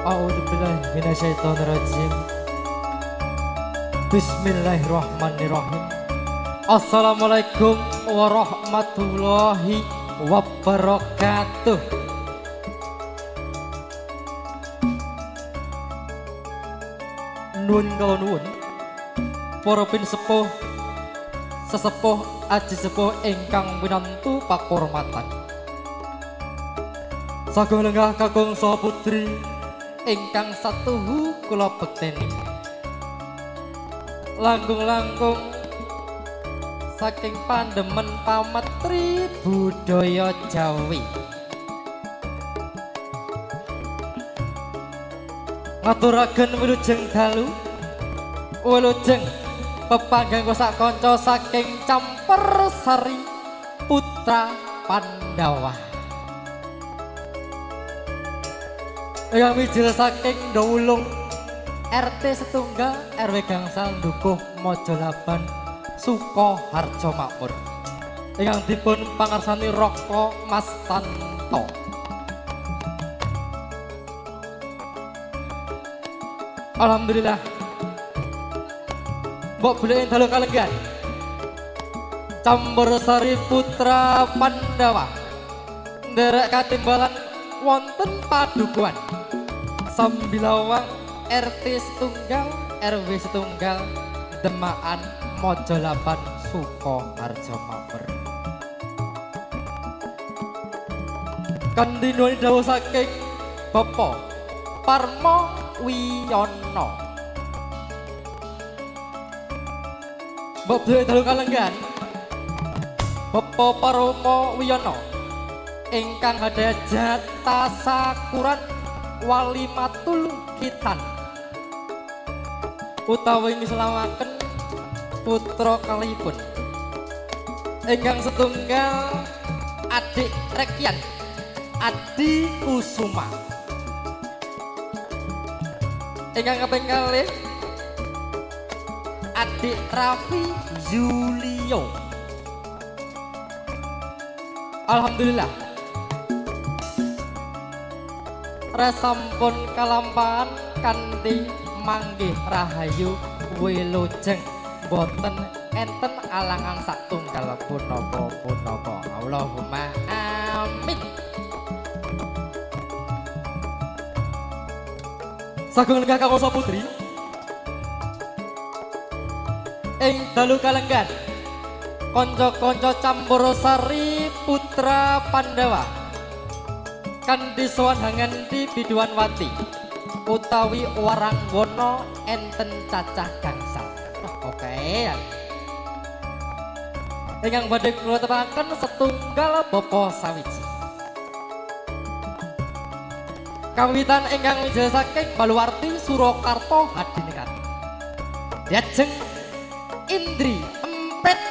A'udzubillahi minasyaitonirrajim. Bismillahirrahmanirrahim. Assalamualaikum warahmatullahi wabarakatuh. Nuwun kala nuwun para pinsepuh sesepuh aji sepuh ingkang winantu pakurmatan. Sagung lenggah kakung saha putri ingkang satuhu kula bekteni. Langkung-langkung saking pandemen pametri budaya Jawi. Ngaturaken wilujeng dalu, wilujeng pepanggang kosak kanca saking Campersari putra Pandawa. Yang mijil saking Dawulung RT setunggal RW gangsal Dukuh Mojolaban Sukoharjo Makmur ingkang dipun pangarsani Roko Mas Tanto. Alhamdulillah mbok beli dalu kalenggan Campersari putra Pandawa nderek katimbalan wonten padukuhan Sambilawang RT setunggal RW setunggal Demaan Mojolaban Sukoharjo Makmur. Kandhini dawuh saking Bapak Parmo Wiyono. Mbok beli dalu kalenggan Bapak Parmo Wiyono ingkang gadhah jatah sakuran Walimatul Khitan utawi ngislamaken putra kalihipun ingkang setunggal adik Rekyan Adi Kusuma, ingkang kaping kalih adik Raffi Julio. Alhamdulillah resampun kalampahan kanthi manggih rahayu wilujeng boten enten alangan satunggal punapa-punapa. Allahumma amin. Sagung lenggah kakung saha putri ing dalu kalenggan kanca-kanca Campersari putra Pandawa kanthi sowanhangan di Biduanwati utawi Warangwana enten cacah gangsal. Oke. Ingkang badhe kula tepaken setunggal bapa sawiji. Kawitan ingkang mijil saking Baluwarti Surakarta Hadiningrat. Lajeng Indri Empet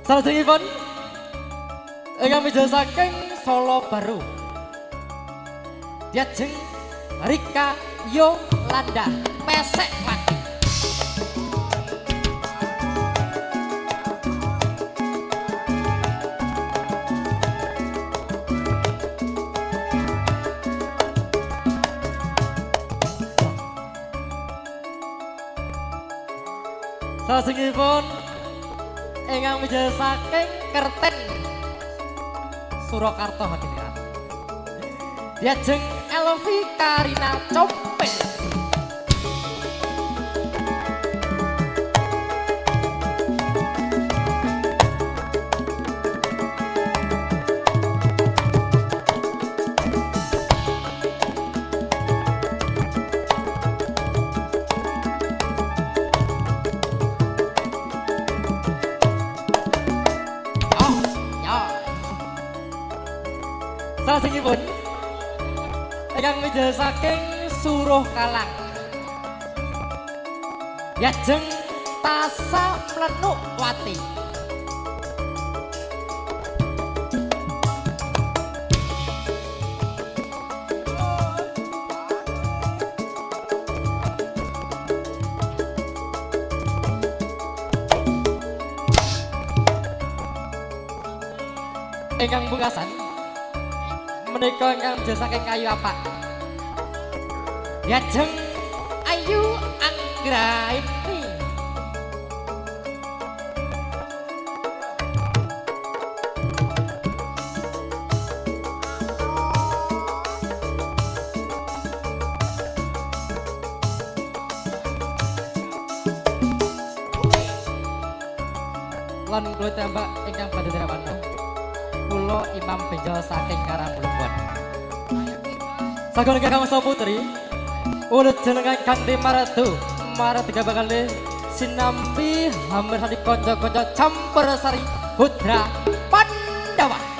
salajengipun ingkang mijil saking Solo Baru. Lajeng Rika Yolanda Pesek Mati. Salajengipun ingkang mijil saking Kerten Surakarta Hadiningrat. Lajeng Elvi Karina Compet. Salajengipun ingkang mijil saking Suruh Kalang. Lajeng Tasa Mlenuk Wati. ingkang pungkasan menika ingkang saking kayu apa Yajeng Ayu Anggraini lan kula tembak ingkang badhe dirawana kula Imam Bejo saking Karangmulunggon sagon Kakang Sa Putri ulut jenengan kanthi maratu maratu bakale sinambi hampir sadi kanca-kanca campur sari putra Pandawa.